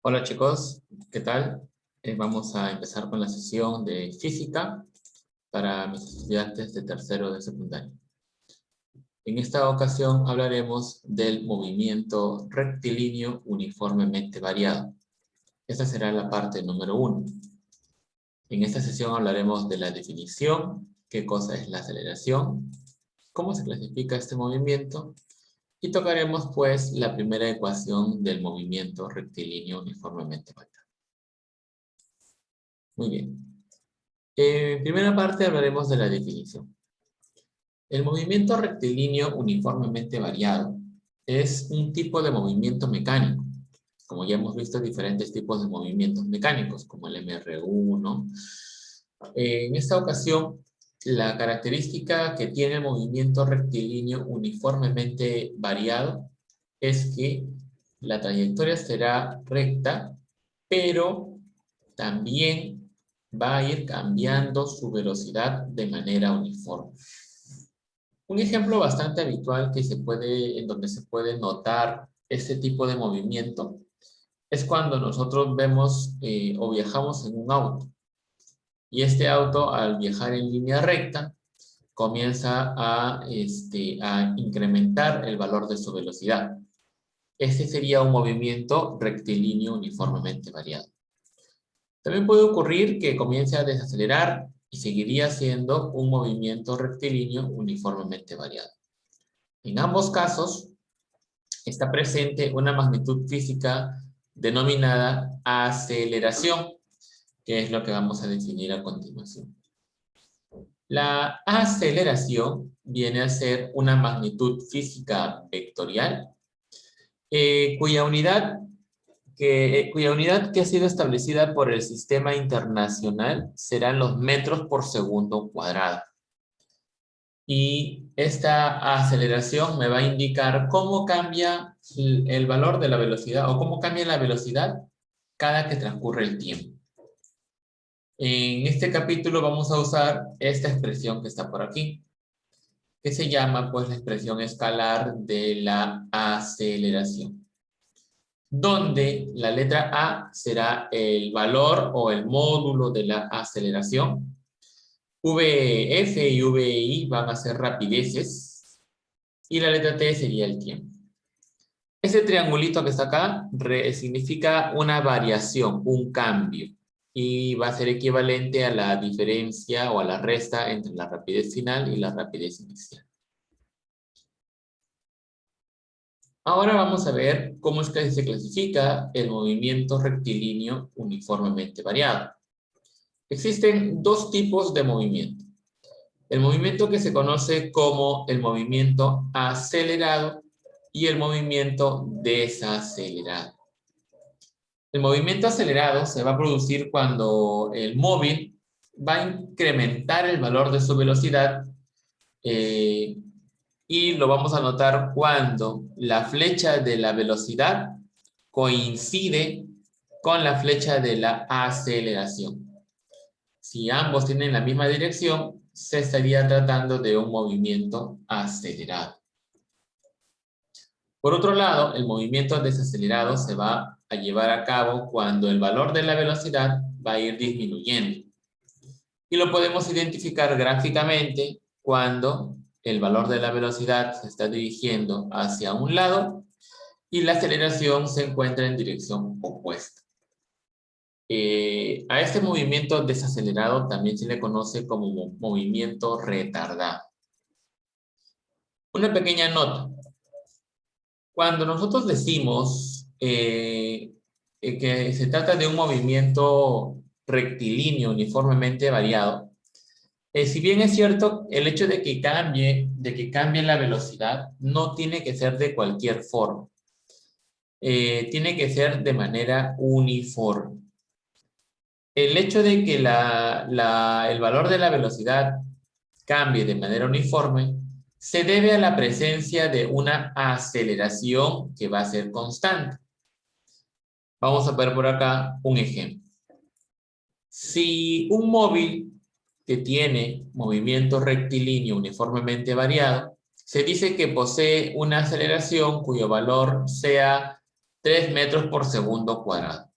Hola chicos, ¿qué tal? Vamos a empezar con la sesión de física para mis estudiantes de tercero de secundaria. En esta ocasión hablaremos del movimiento rectilíneo uniformemente variado. Esta será la parte número 1. En esta sesión hablaremos de la definición, qué cosa es la aceleración, cómo se clasifica este movimiento y tocaremos pues la primera ecuación del movimiento rectilíneo uniformemente variado. Muy bien. En primera parte hablaremos de la definición. El movimiento rectilíneo uniformemente variado es un tipo de movimiento mecánico. Como ya hemos visto, diferentes tipos de movimientos mecánicos, como el MR1. En esta ocasión, la característica que tiene el movimiento rectilíneo uniformemente variado es que la trayectoria será recta, pero también va a ir cambiando su velocidad de manera uniforme. Un ejemplo bastante habitual en donde se puede notar este tipo de movimiento es cuando nosotros vemos o viajamos en un auto. Y este auto, al viajar en línea recta, comienza a incrementar el valor de su velocidad. Este sería un movimiento rectilíneo uniformemente variado. También puede ocurrir que comience a desacelerar y seguiría siendo un movimiento rectilíneo uniformemente variado. En ambos casos, está presente una magnitud física denominada aceleración, que es lo que vamos a definir a continuación. La aceleración viene a ser una magnitud física vectorial, cuya unidad que ha sido establecida por el sistema internacional serán los metros por segundo cuadrado. Y esta aceleración me va a indicar cómo cambia el valor de la velocidad o cómo cambia la velocidad cada que transcurre el tiempo. En este capítulo vamos a usar esta expresión que está por aquí, que se llama pues la expresión escalar de la aceleración, donde la letra A será el valor o el módulo de la aceleración. VF y VI van a ser rapideces y la letra T sería el tiempo. Ese triangulito que está acá significa una variación, un cambio, y va a ser equivalente a la diferencia o a la resta entre la rapidez final y la rapidez inicial. Ahora vamos a ver cómo es que se clasifica el movimiento rectilíneo uniformemente variado. Existen dos tipos de movimiento. El movimiento que se conoce como el movimiento acelerado y el movimiento desacelerado. El movimiento acelerado se va a producir cuando el móvil va a incrementar el valor de su velocidad y lo vamos a notar cuando la flecha de la velocidad coincide con la flecha de la aceleración. Si ambos tienen la misma dirección, se estaría tratando de un movimiento acelerado. Por otro lado, el movimiento desacelerado se va a llevar a cabo cuando el valor de la velocidad va a ir disminuyendo. Y lo podemos identificar gráficamente cuando el valor de la velocidad se está dirigiendo hacia un lado y la aceleración se encuentra en dirección opuesta. A este movimiento desacelerado también se le conoce como movimiento retardado. Una pequeña nota. Cuando nosotros decimos que se trata de un movimiento rectilíneo uniformemente variado, si bien es cierto, el hecho de que cambie la velocidad no tiene que ser de cualquier forma. Tiene que ser de manera uniforme. El hecho de que el valor de la velocidad cambie de manera uniforme se debe a la presencia de una aceleración que va a ser constante. Vamos a ver por acá un ejemplo. Si un móvil que tiene movimiento rectilíneo uniformemente variado, se dice que posee una aceleración cuyo valor sea 3 metros por segundo cuadrado.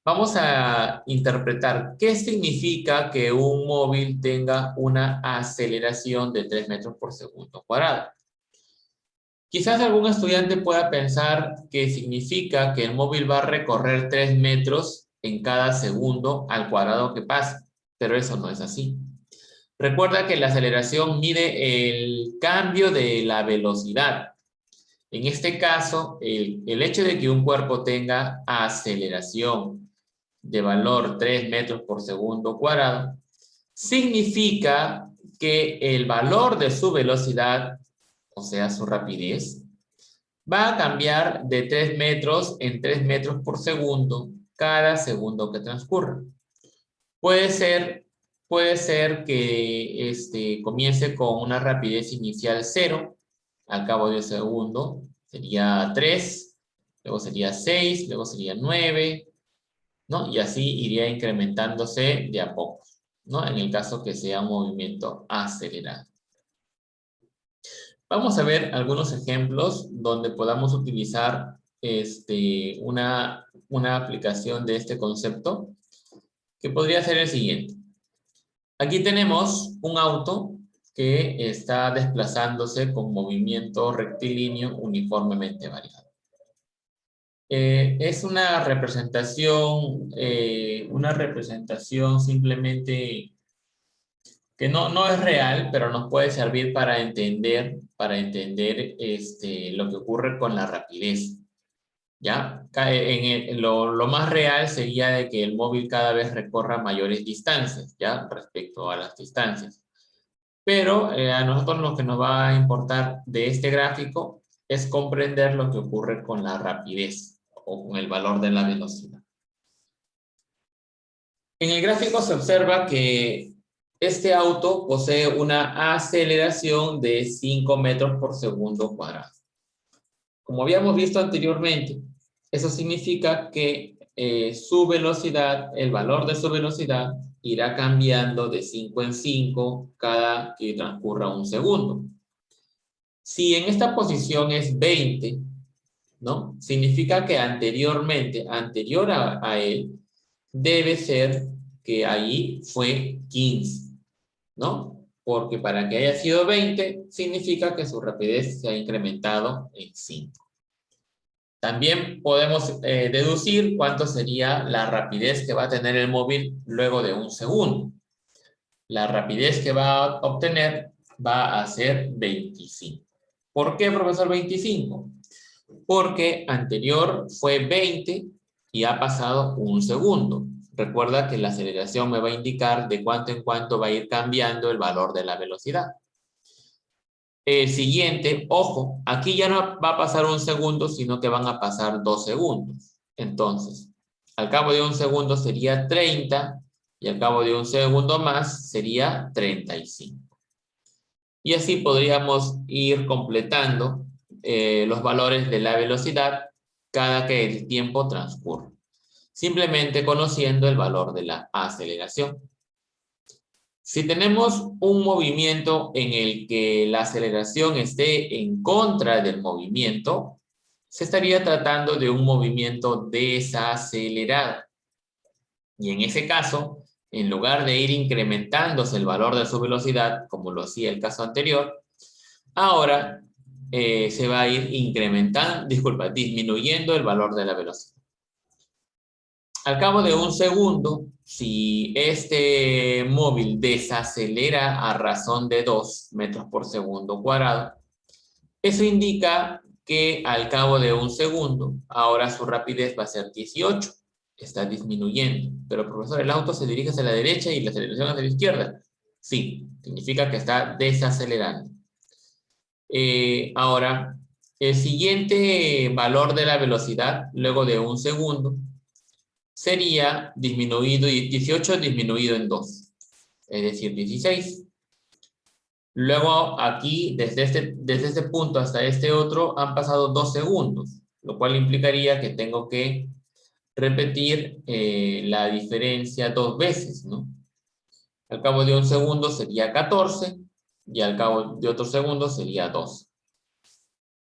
Vamos a interpretar qué significa que un móvil tenga una aceleración de 3 metros por segundo cuadrado. Quizás algún estudiante pueda pensar que significa que el móvil va a recorrer 3 metros en cada segundo al cuadrado que pasa, pero eso no es así. Recuerda que la aceleración mide el cambio de la velocidad. En este caso, el hecho de que un cuerpo tenga aceleración de valor 3 metros por segundo cuadrado significa que el valor de su velocidad, o sea, su rapidez, va a cambiar de 3 metros en 3 metros por segundo cada segundo que transcurra. Puede ser, puede ser que comience con una rapidez inicial 0, al cabo de un segundo sería 3, luego sería 6, luego sería 9, ¿no? Y así iría incrementándose de a poco, ¿no? En el caso que sea un movimiento acelerado. Vamos a ver algunos ejemplos donde podamos utilizar una aplicación de este concepto, que podría ser el siguiente. Aquí tenemos un auto que está desplazándose con movimiento rectilíneo uniformemente variado. Es una representación simplemente que no es real, pero nos puede servir para entender lo que ocurre con la rapidez. ¿Ya? Lo más real sería de que el móvil cada vez recorra mayores distancias, ¿ya? Respecto a las distancias. Pero a nosotros lo que nos va a importar de este gráfico es comprender lo que ocurre con la rapidez o con el valor de la velocidad. En el gráfico se observa que este auto posee una aceleración de 5 metros por segundo cuadrado. Como habíamos visto anteriormente, eso significa que su velocidad, el valor de su velocidad, irá cambiando de 5 en 5 cada que transcurra un segundo. Si en esta posición es 20, ¿no? Significa que anteriormente, anterior a él, debe ser que ahí fue 15, ¿no? Porque para que haya sido 20, significa que su rapidez se ha incrementado en 5. También podemos deducir cuánto sería la rapidez que va a tener el móvil luego de un segundo. La rapidez que va a obtener va a ser 25. ¿Por qué, profesor, 25? Porque anterior fue 20 y ha pasado un segundo. Recuerda que la aceleración me va a indicar de cuánto en cuánto va a ir cambiando el valor de la velocidad. El siguiente, ojo, aquí ya no va a pasar un segundo, sino que van a pasar 2 segundos. Entonces, al cabo de un segundo sería 30 y al cabo de un segundo más sería 35. Y así podríamos ir completando los valores de la velocidad cada que el tiempo transcurre, simplemente conociendo el valor de la aceleración. Si tenemos un movimiento en el que la aceleración esté en contra del movimiento, se estaría tratando de un movimiento desacelerado. Y en ese caso, en lugar de ir incrementándose el valor de su velocidad, como lo hacía el caso anterior, ahora se va a ir disminuyendo el valor de la velocidad. Al cabo de un segundo, si este móvil desacelera a razón de 2 metros por segundo cuadrado, eso indica que al cabo de un segundo, ahora su rapidez va a ser 18. Está disminuyendo. Pero, profesor, el auto se dirige hacia la derecha y la aceleración hacia la izquierda. Sí, significa que está desacelerando. Ahora, el siguiente valor de la velocidad, luego de un segundo, sería 18 disminuido en 2, es decir, 16. Luego aquí, desde este punto hasta este otro, han pasado 2 segundos, lo cual implicaría que tengo que repetir la diferencia 2 veces, ¿no? Al cabo de un segundo sería 14 y al cabo de otro segundo sería 2.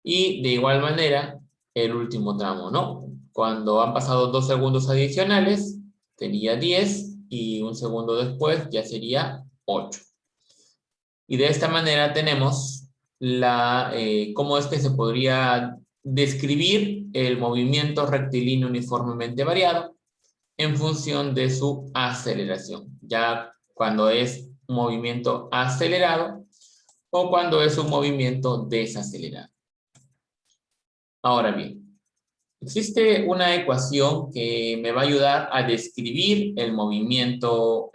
Y de igual manera, el último tramo, ¿no? Cuando han pasado 2 segundos adicionales, sería 10 y un segundo después ya sería 8. Y de esta manera tenemos cómo es que se podría describir el movimiento rectilíneo uniformemente variado en función de su aceleración. Ya cuando es un movimiento acelerado o cuando es un movimiento desacelerado. Ahora bien, existe una ecuación que me va a ayudar a describir el movimiento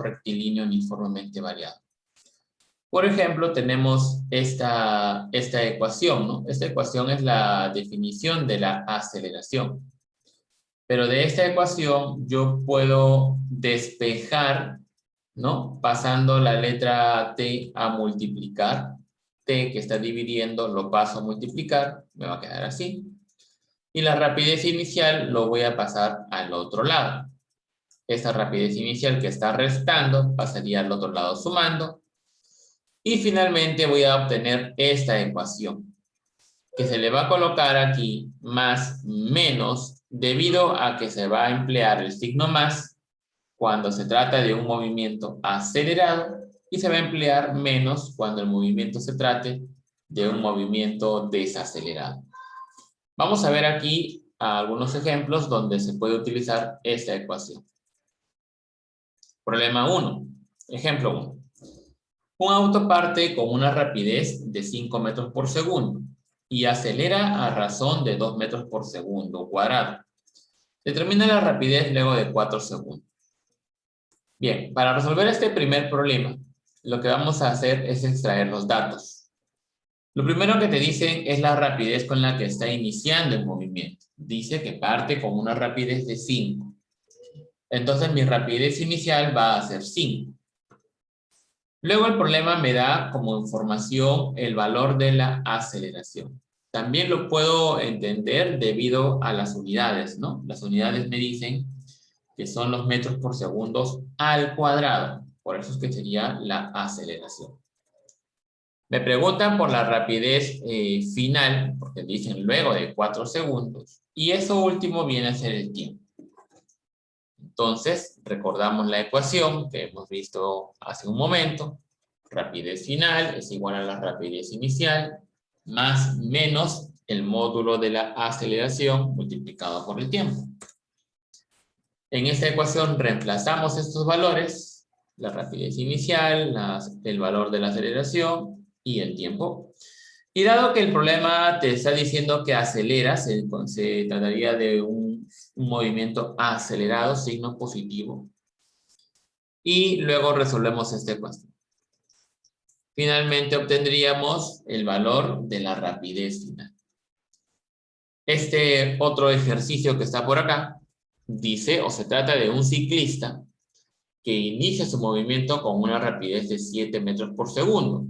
rectilíneo uniformemente variado. Por ejemplo, tenemos esta ecuación, ¿no? Esta ecuación es la definición de la aceleración. Pero de esta ecuación yo puedo despejar, ¿no? Pasando la letra t a multiplicar. T que está dividiendo lo paso a multiplicar, me va a quedar así. Y la rapidez inicial lo voy a pasar al otro lado. Esta rapidez inicial que está restando pasaría al otro lado sumando. Y finalmente voy a obtener esta ecuación, que se le va a colocar aquí más menos, debido a que se va a emplear el signo más cuando se trata de un movimiento acelerado y se va a emplear menos cuando el movimiento se trate de un movimiento desacelerado. Vamos a ver aquí algunos ejemplos donde se puede utilizar esta ecuación. Problema 1. Ejemplo 1. Un auto parte con una rapidez de 5 metros por segundo y acelera a razón de 2 metros por segundo cuadrado. Determina la rapidez luego de 4 segundos. Bien, para resolver este primer problema, lo que vamos a hacer es extraer los datos. Lo primero que te dicen es la rapidez con la que está iniciando el movimiento. Dice que parte con una rapidez de 5. Entonces mi rapidez inicial va a ser 5. Luego el problema me da como información el valor de la aceleración. También lo puedo entender debido a las unidades, ¿no? Las unidades me dicen que son los metros por segundo al cuadrado. Por eso es que sería la aceleración. Me preguntan por la rapidez final, porque dicen luego de 4 segundos. Y eso último viene a ser el tiempo. Entonces, recordamos la ecuación que hemos visto hace un momento. Rapidez final es igual a la rapidez inicial más menos el módulo de la aceleración multiplicado por el tiempo. En esta ecuación reemplazamos estos valores, la rapidez inicial, el valor de la aceleración y el tiempo. Y dado que el problema te está diciendo que acelera, se trataría de un movimiento acelerado, signo positivo. Y luego resolvemos esta ecuación. Finalmente obtendríamos el valor de la rapidez final. Este otro ejercicio que está por acá dice, o se trata de un ciclista que inicia su movimiento con una rapidez de 7 metros por segundo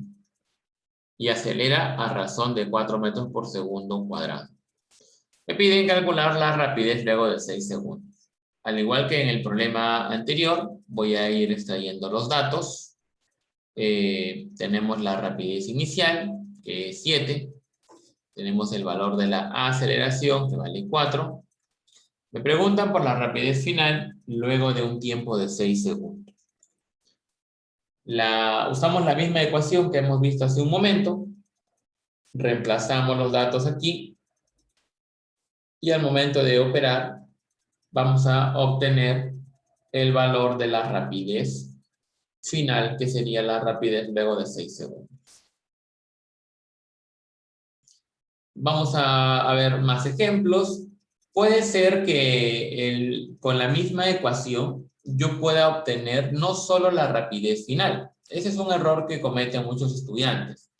y acelera a razón de 4 metros por segundo cuadrado. Me piden calcular la rapidez luego de 6 segundos. Al igual que en el problema anterior, voy a ir extrayendo los datos. Tenemos la rapidez inicial, que es 7. Tenemos el valor de la aceleración, que vale 4. Me preguntan por la rapidez final luego de un tiempo de 6 segundos. Usamos la misma ecuación que hemos visto hace un momento. Reemplazamos los datos aquí. Y al momento de operar, vamos a obtener el valor de la rapidez final, que sería la rapidez luego de 6 segundos. Vamos a ver más ejemplos. Puede ser que con la misma ecuación yo pueda obtener no solo la rapidez final. Ese es un error que cometen muchos estudiantes.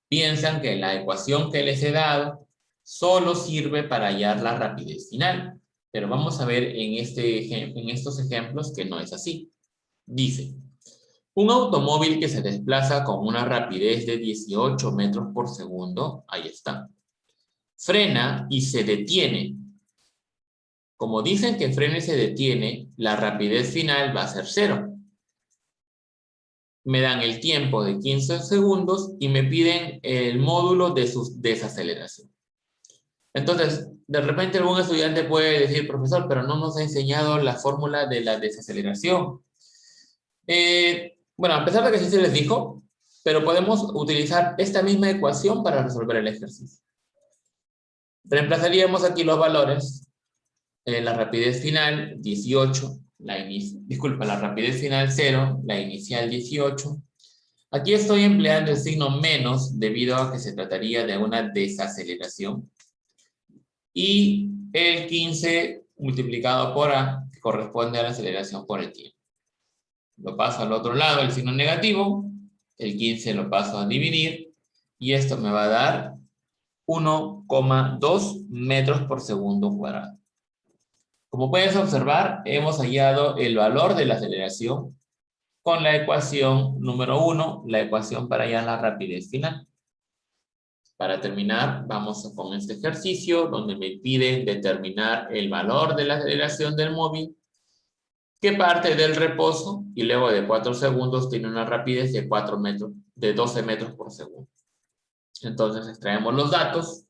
Piensan que la ecuación que les he dado solo sirve para hallar la rapidez final. Pero vamos a ver en estos ejemplos que no es así. Dice, un automóvil que se desplaza con una rapidez de 18 metros por segundo, ahí está, frena y se detiene. Como dicen que frena y se detiene, la rapidez final va a ser 0. Me dan el tiempo de 15 segundos y me piden el módulo de su desaceleración. Entonces, de repente algún estudiante puede decir, profesor, pero no nos ha enseñado la fórmula de la desaceleración. Bueno, a pesar de que sí se les dijo, pero podemos utilizar esta misma ecuación para resolver el ejercicio. Reemplazaríamos aquí los valores. La rapidez final 18, la rapidez final 0, la inicial 18. Aquí estoy empleando el signo menos debido a que se trataría de una desaceleración. Y el 15 multiplicado por A corresponde a la aceleración por el tiempo. Lo paso al otro lado, el signo negativo. El 15 lo paso a dividir. Y esto me va a dar 1,2 metros por segundo cuadrado. Como puedes observar, hemos hallado el valor de la aceleración con la ecuación número 1, la ecuación para hallar la rapidez final. Para terminar, vamos con este ejercicio donde me piden determinar el valor de la aceleración del móvil que parte del reposo y luego de 4 segundos tiene una rapidez de 12 metros por segundo. Entonces extraemos los datos,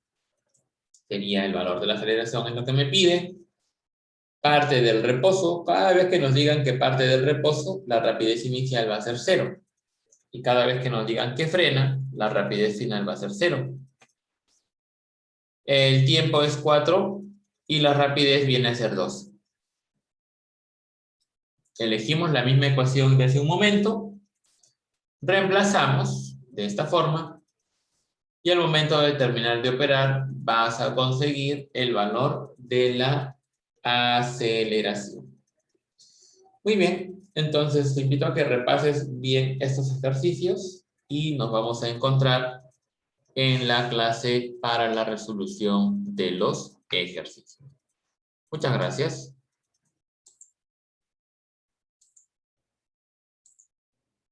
sería el valor de la aceleración en lo que me pide. Parte del reposo, cada vez que nos digan que parte del reposo, la rapidez inicial va a ser 0. Y cada vez que nos digan que frena, la rapidez final va a ser 0. El tiempo es 4 y la rapidez viene a ser 2. Elegimos la misma ecuación de hace un momento, reemplazamos de esta forma y al momento de terminar de operar vas a conseguir el valor de la aceleración. Muy bien, entonces te invito a que repases bien estos ejercicios y nos vamos a encontrar en la clase para la resolución de los ejercicios. Muchas gracias.